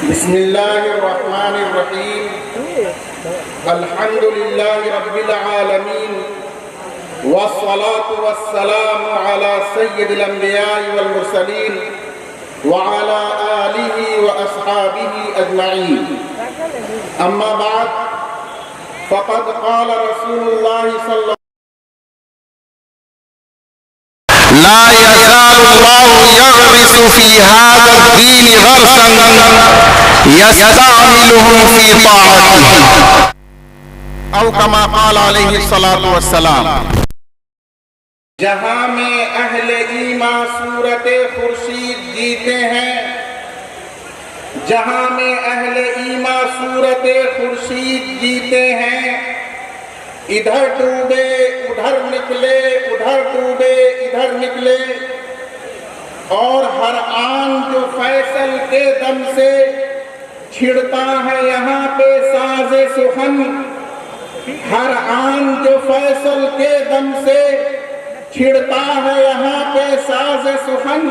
بسم اللہ الرحمن الرحیم الحمد للہ رب العالمین والصلاة والسلام على سید الانبیاء والمرسلین وعلى آلہ واصحابہ اجمعین اما بعد فقد قال رسول اللہ صلی اللہ لا يزال الله يغرس في هذا الدين غرسا يستعملهم في طاعته او كما قال عليه الصلاة والسلام. جہاں میں اہل ایمان صورت خورشید جیتے ہیں، جہاں میں اہل ایمان صورت خورشید جیتے ہیں، ادھر ڈوبے ادھر نکلے، ادھر ڈوبے ادھر نکلے، اور ہر آن جو فیصل کے دم سے چھڑتا ہے یہاں پہ ساز سخن، ہر آن جو فیصل کے دم سے چھڑتا ہے یہاں پہ ساز سخن،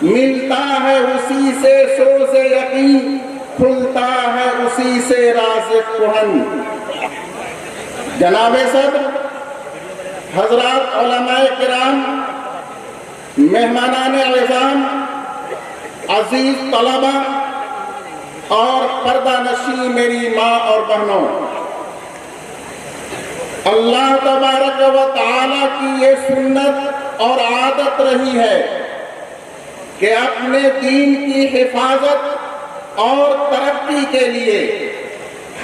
ملتا ہے اسی سے سوز یقین، کھلتا ہے اسی سے راز کہن. جناب صدر، حضرات علماء کرام، مہمانان اعظام، عزیز طلبہ اور پردہ نشین میری ماں اور بہنوں، اللہ تبارک و تعالیٰ کی یہ سنت اور عادت رہی ہے کہ اپنے دین کی حفاظت اور ترقی کے لیے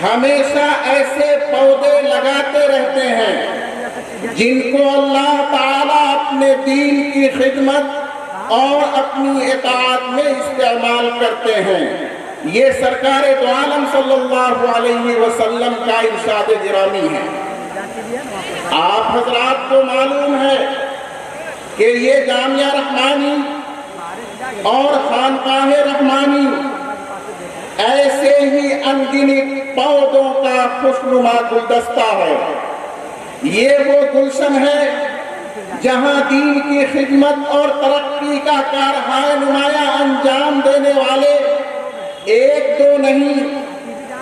ہمیشہ ایسے پودے لگاتے رہتے ہیں جن کو اللہ تعالیٰ اپنے دین کی خدمت اور اپنی اطاعت میں استعمال کرتے ہیں. یہ سرکار دو عالم صلی اللہ علیہ وسلم کا ارشاد گرامی ہے. آپ حضرات کو معلوم ہے کہ یہ جامعہ رحمانی اور خانقاہ رحمانی ایسے ہی انگنت پودوں کا خوشنما گلدستہ ہے. یہ وہ گلشن ہے جہاں دین کی خدمت اور ترقی کا کارہائے نمایاں انجام دینے والے ایک دو نہیں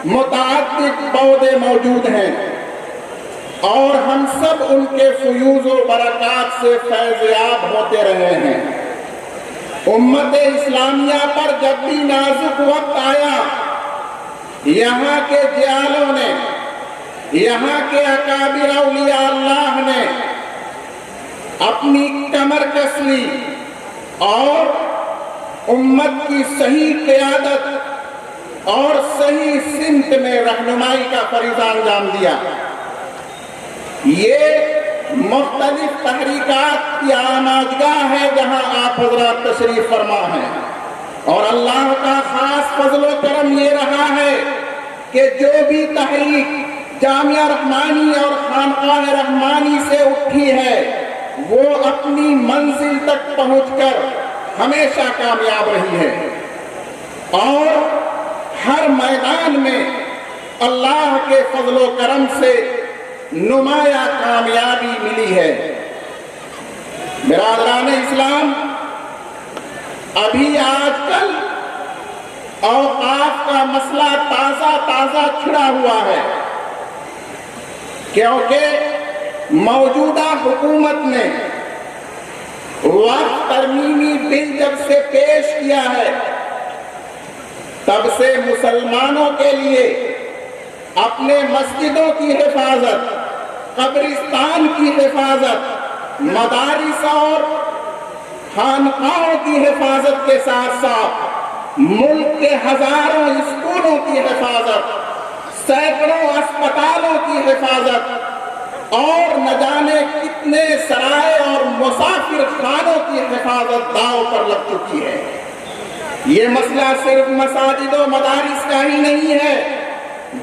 متعدد پودے موجود ہیں، اور ہم سب ان کے فیوز و برکات سے فیض یاب ہوتے رہے ہیں. امت اسلامیہ پر جب بھی نازک وقت آیا، یہاں کے جیالوں نے، یہاں کے اکابر اولیاء اللہ نے اپنی کمر کس لی اور امت کی صحیح قیادت اور صحیح سمت میں رہنمائی کا فریضہ انجام دیا. یہ مختلف تحریکات کی آماجگاہ ہے جہاں آپ حضرات تشریف فرما ہیں، اور اللہ کا خاص فضل و کرم یہ رہا ہے کہ جو بھی تحریک جامعہ رحمانی اور خانقاہ رحمانی سے اٹھی ہے وہ اپنی منزل تک پہنچ کر ہمیشہ کامیاب رہی ہے، اور ہر میدان میں اللہ کے فضل و کرم سے نمایاں کامیابی ملی ہے. برادران اسلام، ابھی آج کل اوقاف کا مسئلہ تازہ چھڑا ہوا ہے، کیونکہ موجودہ حکومت نے وقف ترمیمی بل جب سے پیش کیا ہے تب سے مسلمانوں کے لیے اپنے مسجدوں کی حفاظت، قبرستان کی حفاظت، مدارس اور خانقاہوں کی حفاظت کے ساتھ ساتھ ملک کے ہزاروں اسکولوں کی حفاظت، سینکڑوں اسپتالوں کی حفاظت اور نہ جانے کتنے سرائے اور مسافر خانوں کی حفاظت داؤ پر لگ چکی ہے. یہ مسئلہ صرف مساجد و مدارس کا ہی نہیں ہے،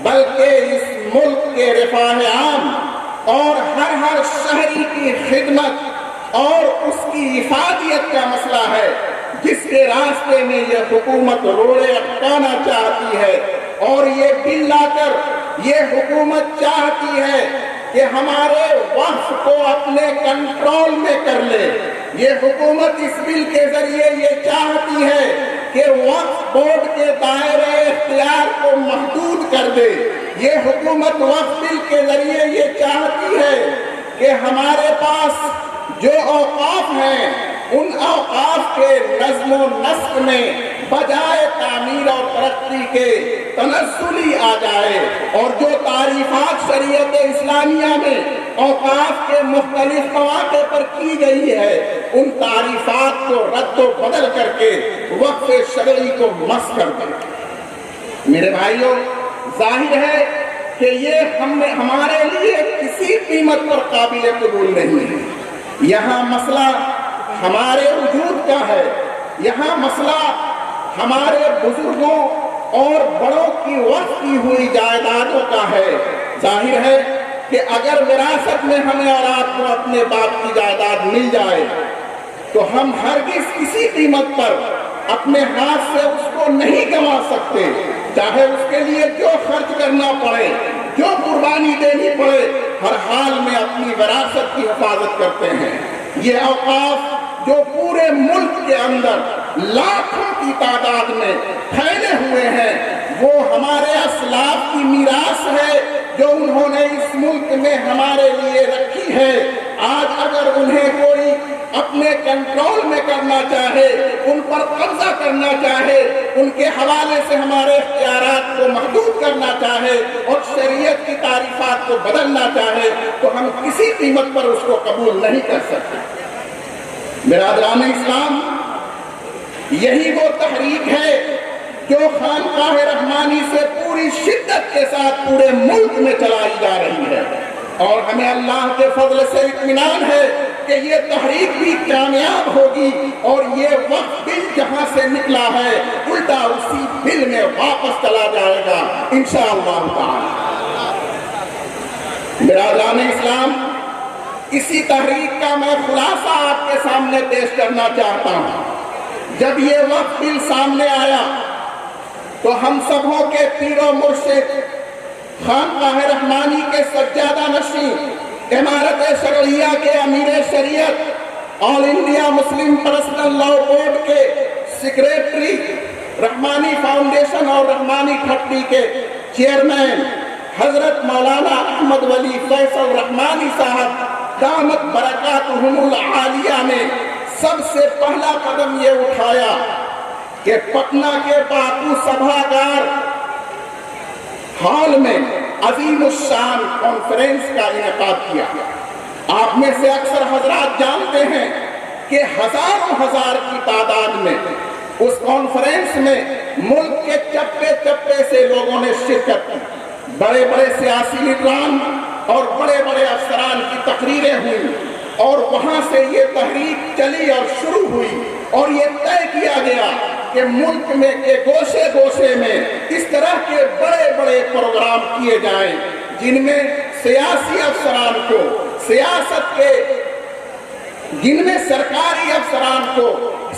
بلکہ اس ملک کے رفاہ عام اور ہر شہری کی خدمت اور اس کی افادیت کا مسئلہ ہے، جس کے راستے میں یہ حکومت روڑے اٹکانا چاہتی ہے. اور یہ بل لا کر یہ حکومت چاہتی ہے کہ ہمارے وقف کو اپنے کنٹرول میں کر لے. یہ حکومت اس بل کے ذریعے یہ چاہتی ہے کہ وقف بورڈ کے دائرے اختیار کو محدود کر دے۔ یہ حکومت وقف بل کے ذریعے یہ چاہتی ہے کہ ہمارے پاس جو اوقاف ہیں ان اوقاف کے نظم و نسق میں بجائے تعمیر اور ترقی کے تنزلی آ جائے، اور جو تعریفات شریعت اسلامیہ میں اوقاف کے مختلف مواقع پر کی گئی ہے ان تعریفات کو رد و بدل کر کے وقف شرعی کو مسخ کر دیں۔ میرے بھائیوں، ظاہر ہے کہ یہ ہمارے لیے کسی قیمت پر قابل قبول نہیں ہے۔ یہاں مسئلہ ہمارے وجود کا ہے، یہاں مسئلہ ہمارے بزرگوں اور بڑوں کی وقف کی ہوئی جائیدادوں کا ہے۔ ظاہر ہے کہ اگر وراثت میں ہمیں اور آپ کو اپنے باپ کی جائیداد مل جائے تو ہم ہرگز کسی قیمت پر اپنے ہاتھ سے اس کو نہیں گنوا سکتے، چاہے اس کے لیے جو خرچ کرنا پڑے، جو قربانی دینی پڑے، ہر حال میں اپنی وراثت کی حفاظت کرتے ہیں۔ یہ اوقاف جو پورے ملک کے اندر لاکھوں کی تعداد میں پھیلے ہوئے ہیں وہ ہمارے اسلاف کی میراث ہے جو انہوں نے اس ملک میں ہمارے لیے رکھی ہے۔ آج اگر انہیں کوئی اپنے کنٹرول میں کرنا چاہے، ان پر قبضہ کرنا چاہے، ان کے حوالے سے ہمارے اختیارات کو محدود کرنا چاہے اور شریعت کی تعریفات کو بدلنا چاہے تو ہم کسی قیمت پر اس کو قبول نہیں کر سکتے۔ برادران اسلام، یہی وہ تحریک ہے جو خانقاہ رحمانی سے پوری شدت کے ساتھ پورے ملک میں چلائی جا رہی ہے، اور ہمیں اللہ کے فضل سے اطمینان ہے کہ یہ تحریک بھی کامیاب ہوگی اور یہ وقف بل جہاں سے نکلا ہے الٹا اسی بل میں واپس چلا جائے گا انشاءاللہ تعالی۔ برادران اسلام، اسی تحریک کا میں خلاصہ آپ کے سامنے پیش کرنا چاہتا ہوں۔ جب یہ وقف بل سامنے آیا تو ہم سبوں کے پیر و مرشد، خانقاہ رحمانی کے سجادہ نشین، امارت شرعیہ کے امیر شریعت، all India Muslim personal law board کے سیکریٹری، رحمانی فاؤنڈیشن اور رحمانی ٹھٹی کے چیئرمین حضرت مولانا احمد ولی فیصل رحمانی صاحب دامت برکاتہم العالیہ نے سب سے پہلا قدم یہ اٹھایا کہ پٹنہ کے باپو سبھاگار ہال میں عظیم الشان کانفرنس کا انعقاد کیا۔ آپ میں سے اکثر حضرات جانتے ہیں کہ ہزاروں ہزار کی تعداد میں اس کانفرنس میں ملک کے چپے چپے سے لوگوں نے شرکت کی۔ بڑے بڑے سیاسی لیڈران اور بڑے بڑے افسران کی تقریریں ہوئیں اور وہاں سے یہ تحریک چلی اور شروع ہوئی، اور یہ طے کیا گیا کہ ملک میں کے گوشے گوشے میں اس طرح کے بڑے بڑے پروگرام کیے جائیں جن میں سیاسی افسران کو، سیاست کے، جن میں سرکاری افسران کو،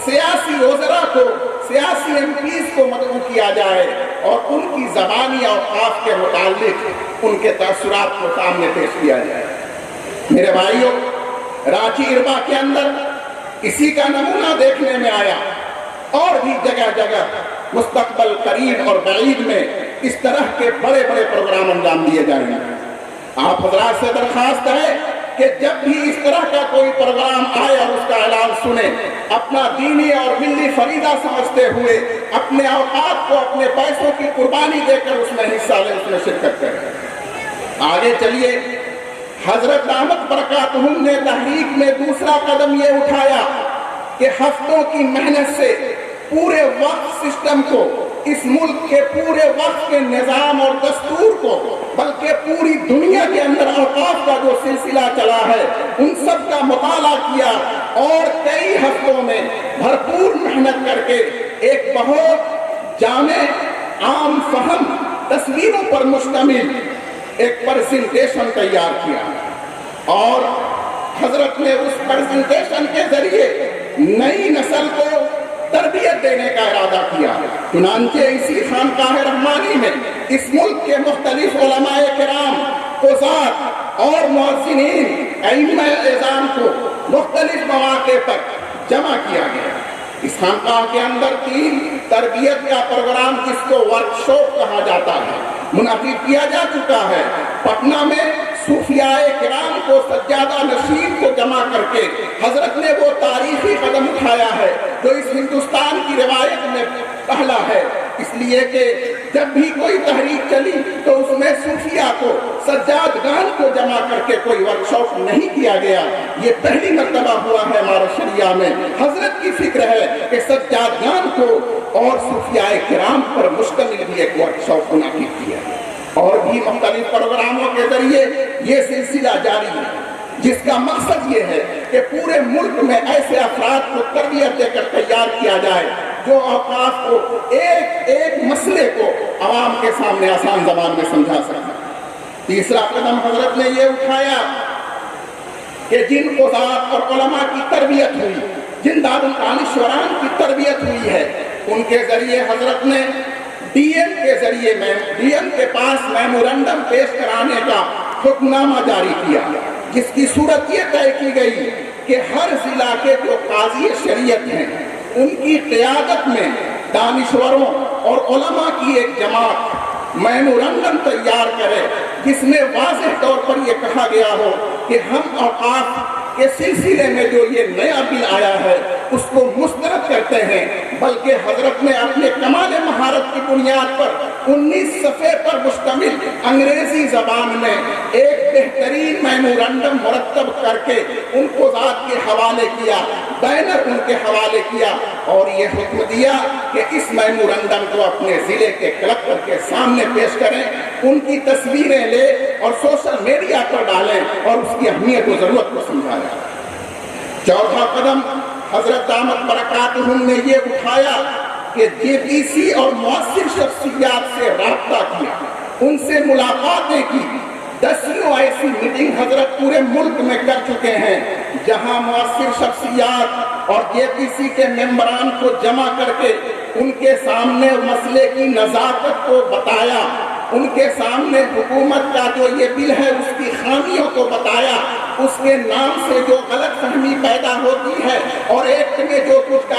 سیاسی وزراء کو، سیاسی ایم پیز کو مدعو کیا جائے اور ان کی زبانی اوقاف کے متعلق ان کے تاثرات کو سامنے پیش کیا جائے۔ میرے بھائیوں، رانچی اربا کے اندر اسی کا نمونہ دیکھنے میں آیا، اور بھی جگہ جگہ مستقبل قریب اور بعید میں اس طرح کے بڑے بڑے پروگرام انجام دیے جائیں گے۔ آپ حضرات سے درخواست ہے کہ جب بھی اس طرح کا کوئی پروگرام آئے اور اس کا اعلان سنیں، اپنا دینی اور ملی فریضہ سمجھتے ہوئے اپنے اوقات کو، اپنے پیسوں کی قربانی دے کر اس میں حصہ لیں، اس میں شرکت کریں۔ آگے چلیے، حضرت دامت برکاتہم نے تحریک میں دوسرا قدم یہ اٹھایا کہ ہفتوں کی محنت سے پورے وقف سسٹم کو، اس ملک کے پورے وقف کے نظام اور دستور کو، بلکہ پوری دنیا کے اندر اوقاف کا جو سلسلہ چلا ہے ان سب کا مطالعہ کیا، اور کئی ہفتوں میں بھرپور محنت کر کے ایک بہت جامع، عام فہم، تصویروں پر مشتمل ایک پریزنٹیشن تیار کیا، اور حضرت نے اس پریزنٹیشن کے ذریعے نئی نسل کو تربیت دینے کا ارادہ کیا۔ چنانچہ اسی خانقاہ رحمانی میں اس ملک کے مختلف علماء کرام، قضات اور مؤذنین، ائمہ اعظام کو مختلف مواقع پر جمع کیا گیا۔ اس خانقاہ کے اندر 3 تربیت کا پروگرام، جس کو ورکشاپ کہا جاتا ہے، منعقد کیا جا چکا ہے۔ پٹنہ میں صوفیاء کرام کو، سجادہ نشین کو جمع کر کے حضرت نے وہ تاریخی قدم اٹھایا ہے جو اس ہندوستان کی روایت میں پہلا ہے، اس لیے کہ جب بھی کوئی تحریک چلی تو اس میں صوفیاء کو، سجادگان کو جمع کر کے کوئی ورکشاپ نہیں کیا گیا۔ یہ پہلی مرتبہ ہوا ہے ہمارے شریعہ میں۔ حضرت کی فکر ہے کہ سجادگان کو اور صوفیاء کرام پر مشتمل بھی ایک ورکشاپ منعقد کیا، اور بھی مختلف پروگراموں کے ذریعے یہ سلسلہ جاری ہے، جس کا مقصد یہ ہے کہ پورے ملک میں ایسے افراد کو تربیت دے کر تیار کیا جائے جو اوقاف کو، ایک ایک مسئلے کو عوام کے سامنے آسان زبان میں سمجھا سکیں۔ تیسرا قدم حضرت نے یہ اٹھایا کہ جن قضات اور علماء کی تربیت ہوئی، جن دانشوران کی تربیت ہوئی ہے، ان کے ذریعے حضرت نے ڈی ایم کے ذریعے ڈی ایم کے پاس میمورنڈم پیش کرانے کا حکم نامہ جاری کیا، جس کی صورت یہ طے کی گئی کہ ہر ضلع کے جو قاضی شریعت ہیں ان کی قیادت میں دانشوروں اور علماء کی ایک جماعت میمورنڈم تیار کرے، جس میں واضح طور پر یہ کہا گیا ہو کہ ہم اوقاف کے سلسلے میں جو یہ نیا بل آیا ہے اس کو مسترد کرتے ہیں، بلکہ حضرت نے اپنے کمال مہارت کی بنیاد پر 19 صفحے پر مشتمل انگریزی زبان میں ایک بہترین میمورنڈم مرتب کر کے ان کو ذات کے حوالے کیا، بینر ان کے حوالے کیا، اور یہ حکم دیا کہ اس میمورنڈم کو اپنے ضلع کے کلکٹر کے سامنے پیش کریں، ان کی تصویریں لے اور سوشل میڈیا پر ڈالیں اور اس کی اہمیت و ضرورت کو سمجھائیں۔ چوتھا قدم حضرت دامت برکاتہم نے یہ اٹھایا کہ جے پی سی اور مؤثر شخصیات سے رابطہ کیا، ان سے ملاقاتیں کی۔ 10 ایسی میٹنگ حضرت پورے ملک میں کر چکے ہیں جہاں مؤثر شخصیات اور جے پی سی کے ممبران کو جمع کر کے ان کے سامنے مسئلے کی نزاکت کو بتایا، ان کے سامنے حکومت کا جو یہ بل ہے اس کی خامیوں کو بتایا، اس کے نام سے جو غلط فہمی پیدا ہوتی ہے اور ایکٹ میں جو کچھ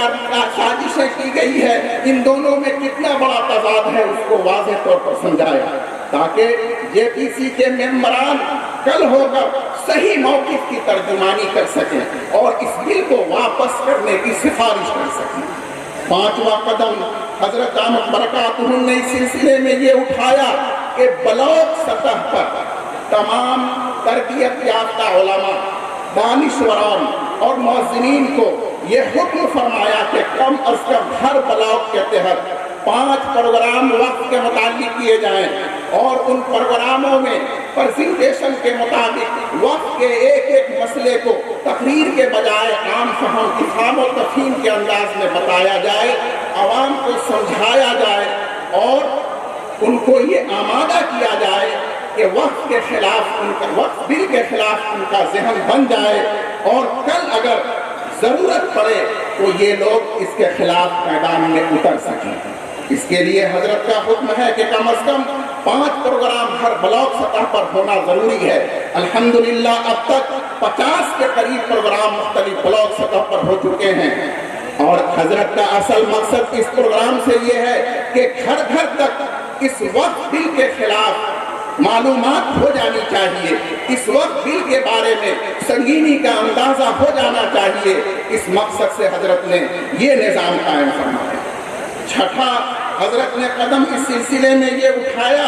سازشیں کی گئی ہے، ان دونوں میں کتنا بڑا تضاد ہے اس کو واضح طور پر سمجھایا، تاکہ جے پی سی کے ممبران کل ہو کر صحیح موقف کی ترجمانی کر سکیں اور اس بل کو واپس کرنے کی سفارش کر سکیں۔ پانچواں قدم حضرت دامت برکاتہم نے اس سلسلے میں یہ اٹھایا کہ بلاک سطح پر تمام تربیت یافتہ علماء، دانشوران اور مؤذنین کو یہ حکم فرمایا کہ کم از کم ہر بلاک کے تحت 5 پروگرام وقت کے متعلق کیے جائیں، اور ان پروگراموں میں پریزنٹیشن کے مطابق وقت کے ایک ایک مسئلے کو تقریر کے بجائے عام فہم، افہام و تفہیم کے انداز میں بتایا جائے، عوام کو سمجھایا جائے اور ان کو یہ آمادہ کیا جائے کہ وقت کے خلاف وقت بل کے خلاف ان کا ذہن بن جائے، اور کل اگر ضرورت پڑے تو یہ لوگ اس کے خلاف میدان میں اتر سکیں۔ اس کے لیے حضرت کا حکم ہے کہ کم از کم 5 پروگرام ہر بلاک سطح پر ہونا ضروری ہے۔ الحمدللہ اب تک 50 کے قریب پروگرام مختلف بلاک سطح پر ہو چکے ہیں، اور حضرت کا اصل مقصد اس پروگرام سے یہ ہے کہ گھر گھر تک اس وقت بل کے خلاف معلومات ہو جانی چاہیے، اس وقت بل کے بارے میں سنگینی کا اندازہ ہو جانا چاہیے۔ اس مقصد سے حضرت نے یہ نظام قائم فرمایا۔ چھٹا حضرت نے قدم اس سلسلے میں یہ اٹھایا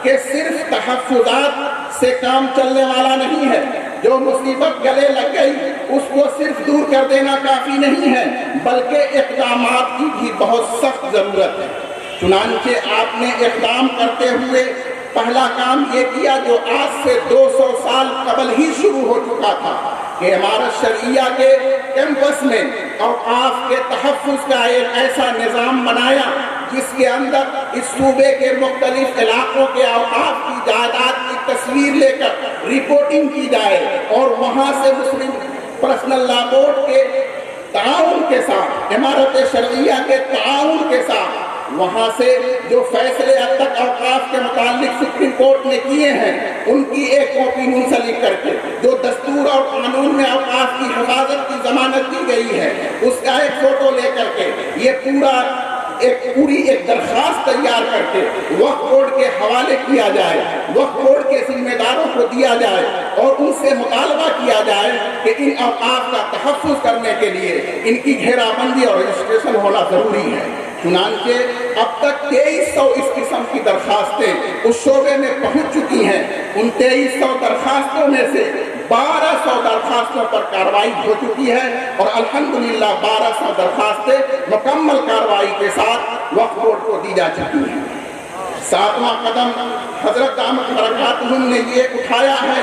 کہ صرف تحفظات سے کام چلنے والا نہیں ہے، جو مصیبت گلے لگ گئی اس کو صرف دور کر دینا کافی نہیں ہے، بلکہ اقدامات کی بھی بہت سخت ضرورت ہے۔ چنانچہ آپ نے اقدام کرتے ہوئے پہلا کام یہ کیا جو آج سے 200 سال قبل ہی شروع ہو چکا تھا کہ عمارت شرعیہ کے کیمپس میں اوقاف کے تحفظ کا ایک ایسا نظام بنایا جس کے اندر اس صوبے کے مختلف علاقوں کے اوقاف کی جائیداد کی تصویر لے کر رپورٹنگ کی جائے، اور وہاں سے مسلم پرسنل لا بورڈ کے تعاون کے ساتھ، عمارت شرعیہ کے تعاون کے ساتھ وہاں سے جو فیصلے اب تک اوقاف کے متعلق سپریم کورٹ نے کیے ہیں ان کی ایک کاپی منسلک کر کے، جو دستور اور قانون میں اوقاف کی حفاظت کی ضمانت دی گئی ہے اس کا ایک فوٹو لے کر کے یہ پوری ایک درخواست تیار کر کے وقف بورڈ کے حوالے کیا جائے، وقف بورڈ کے ذمہ داروں کو دیا جائے اور ان سے مطالبہ کیا جائے کہ ان اوقاف کا تحفظ کرنے کے لیے ان کی گھیرا بندی اور رجسٹریشن ہونا ضروری ہے۔ چنانچہ اب تک 2300 اس قسم کی درخواستیں اس شعبے میں پہنچ چکی ہیں۔ ان 2300 درخواستوں میں سے 1200 درخواستوں پر کارروائی ہو چکی ہے اور الحمدللہ 1200 درخواستیں مکمل کارروائی کے ساتھ وقف بورڈ کو دی جا چکی ہیں۔ 7واں قدم حضرت دامت برکاتہم نے یہ اٹھایا ہے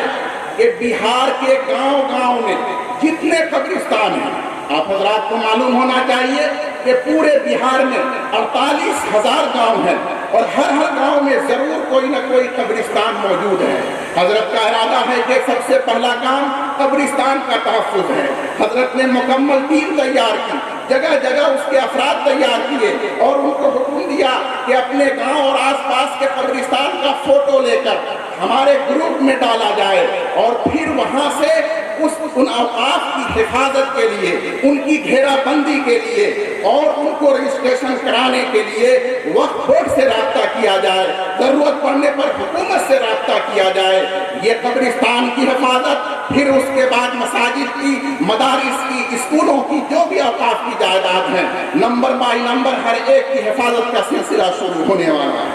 کہ بہار کے گاؤں گاؤں میں جتنے قبرستان ہیں، آپ حضرات کو معلوم ہونا چاہیے کہ پورے بہار میں 48,000 گاؤں ہیں اور ہر گاؤں میں ضرور کوئی نہ کوئی قبرستان موجود ہے۔ حضرت کا ارادہ ہے کہ سب سے پہلا کام قبرستان کا تحفظ ہے۔ حضرت نے مکمل ٹیم تیار کی، جگہ جگہ اس کے افراد تیار کیے اور ان کو حکم دیا کہ اپنے گاؤں اور آس پاس کے قبرستان کا فوٹو لے کر ہمارے گروپ میں ڈالا جائے اور پھر وہاں سے ان اوقاف کی حفاظت کے لیے، ان کی گھیرا بندی کے لیے اور ان کو رجسٹریشن کرانے کے لیے وقف بورڈ سے رابطہ کیا جائے، ضرورت پڑنے پر حکومت سے رابطہ کیا جائے۔ یہ قبرستان کی حفاظت، پھر اس کے بعد مساجد کی، مدارس کی، اسکولوں کی، جو بھی اوقاف کی جائیداد ہیں، نمبر بائی نمبر ہر ایک کی حفاظت کا سلسلہ شروع ہونے والا ہے۔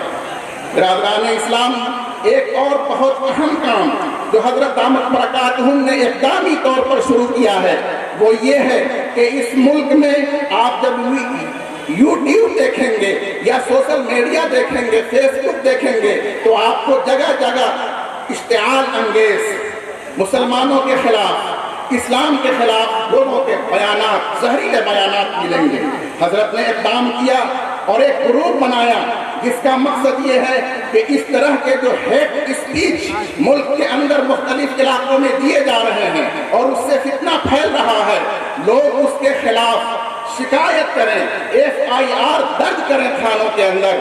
برادران اسلام، ایک اور بہت اہم کام جو حضرت دامت برکاتہم نے اقدامی طور پر شروع کیا ہے وہ یہ ہے کہ اس ملک میں آپ جب یوٹیوب دیکھیں گے یا سوشل میڈیا دیکھیں گے، فیس بک دیکھیں گے، تو آپ کو جگہ جگہ اشتعال انگیز مسلمانوں کے خلاف، اسلام کے خلاف لوگوں کے بیانات، زہریلے بیانات ملیں گے۔ حضرت نے اقدام کیا اور ایک گروپ بنایا جس کا مقصد یہ ہے کہ اس طرح کے جو ہیٹ اسپیچ ملک کے اندر مختلف علاقوں میں دیے جا رہے ہیں اور اس سے فتنہ پھیل رہا ہے، لوگ اس کے خلاف شکایت کریں، FIR درج کریں تھانوں کے اندر،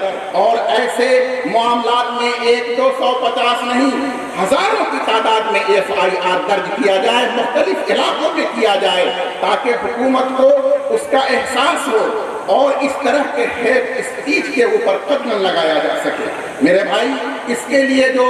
اور ایسے معاملات میں 100-250 نہیں، ہزاروں کی تعداد میں FIR درج کیا جائے، مختلف علاقوں میں کیا جائے، تاکہ حکومت کو اس کا احساس ہو اور اس طرح کے ہیٹ اسپیچ کے اوپر قدم لگایا جا سکے۔ میرے بھائی، اس کے لیے جو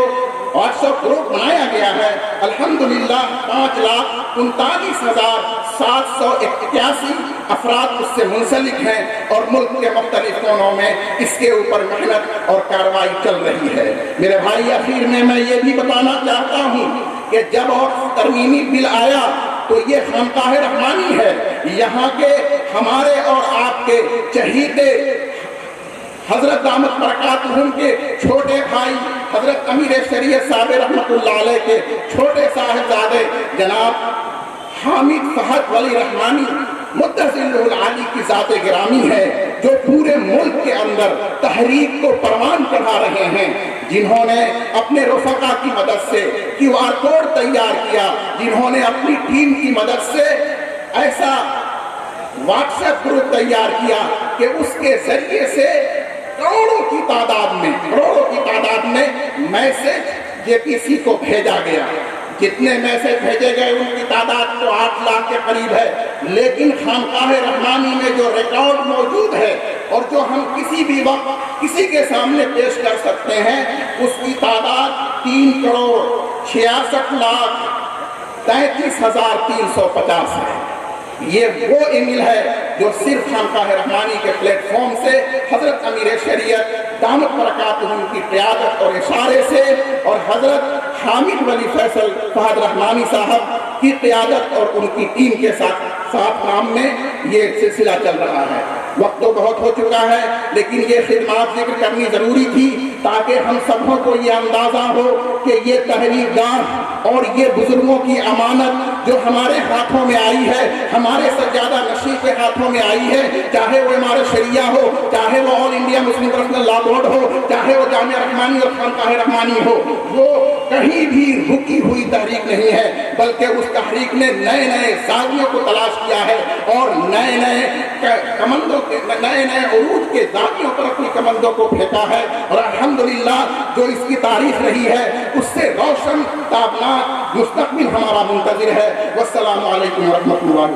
واٹس ایپ گروپ بنایا گیا ہے، الحمدللہ 5,39,781 افراد اس سے منسلک ہیں اور ملک کے مختلف کونوں میں اس کے اوپر محنت اور کارروائی چل رہی ہے۔ میرے بھائی، اخیر میں یہ بھی بتانا چاہتا ہوں کہ جب ترمیمی بل آیا تو یہ خانقاہ رحمانی ہے، یہاں کے ہمارے اور آپ کے چہیتے حضرت دامت برکاتہم کے چھوٹے بھائی حضرت امیر شریعت صاحب رحمت اللہ علیہ کے چھوٹے صاحبزادے جناب حامد فہد ولی رحمانی متصل العالی کی ذات گرامی ہے، جو پورے ملک کے اندر تحریک کو پروان چڑھا رہے ہیں، جنہوں نے اپنے رفقا کی مدد سے QR کوڈ تیار کیا، جنہوں نے اپنی ٹیم کی مدد سے ایسا واٹس ایپ گروپ تیار کیا کہ اس کے ذریعے سے کروڑوں کی تعداد میں میسج JPC کو بھیجا گیا۔ جتنے میسج بھیجے گئے ان کی تعداد تو 8 لاکھ کے قریب ہے، لیکن خانقاہ رحمانی میں جو ریکارڈ موجود ہے اور جو ہم کسی بھی وقت کسی کے سامنے پیش کر سکتے ہیں، اس کی تعداد 3,66,33,350 ہے۔ یہ وہ ایمیل ہے جو صرف خانقاہ رحمانی کے پلیٹ فارم سے حضرت امیر شریعت دامت برکاتہم کی قیادت اور اشارے سے اور حضرت حامد ولی فیصل فہد رحمانی صاحب کی قیادت اور ان کی ٹیم کے ساتھ نام میں یہ سلسلہ چل رہا ہے۔ وقت تو بہت ہو چکا ہے، لیکن یہ خدمات ذکر کرنی ضروری تھی تاکہ ہم سبوں کو یہ اندازہ ہو کہ یہ تحریک گاہ اور یہ بزرگوں کی امانت جو ہمارے ہاتھوں میں آئی ہے، ہمارے سجادہ نشین کے ہاتھوں میں آئی ہے، چاہے وہ امارت شریعہ ہو، چاہے وہ آل انڈیا مسلم پرسنل لا بورڈ ہو، چاہے وہ جامعہ رحمانی اور خانقاہ رحمانی ہو، وہ کہیں بھی رکی ہوئی تحریک نہیں ہے، بلکہ اس تحریک نے نئے نئے زاویوں کو تلاش کیا ہے اور نئے عروج کے زاویوں پر اپنی کمندوں کو پھینکا ہے، اور الحمدللہ جو اس کی تاریخ رہی ہے اس سے روشن تابناک مستقبل ہمارا منتظر ہے۔ والسلام علیکم ورحمۃ اللہ۔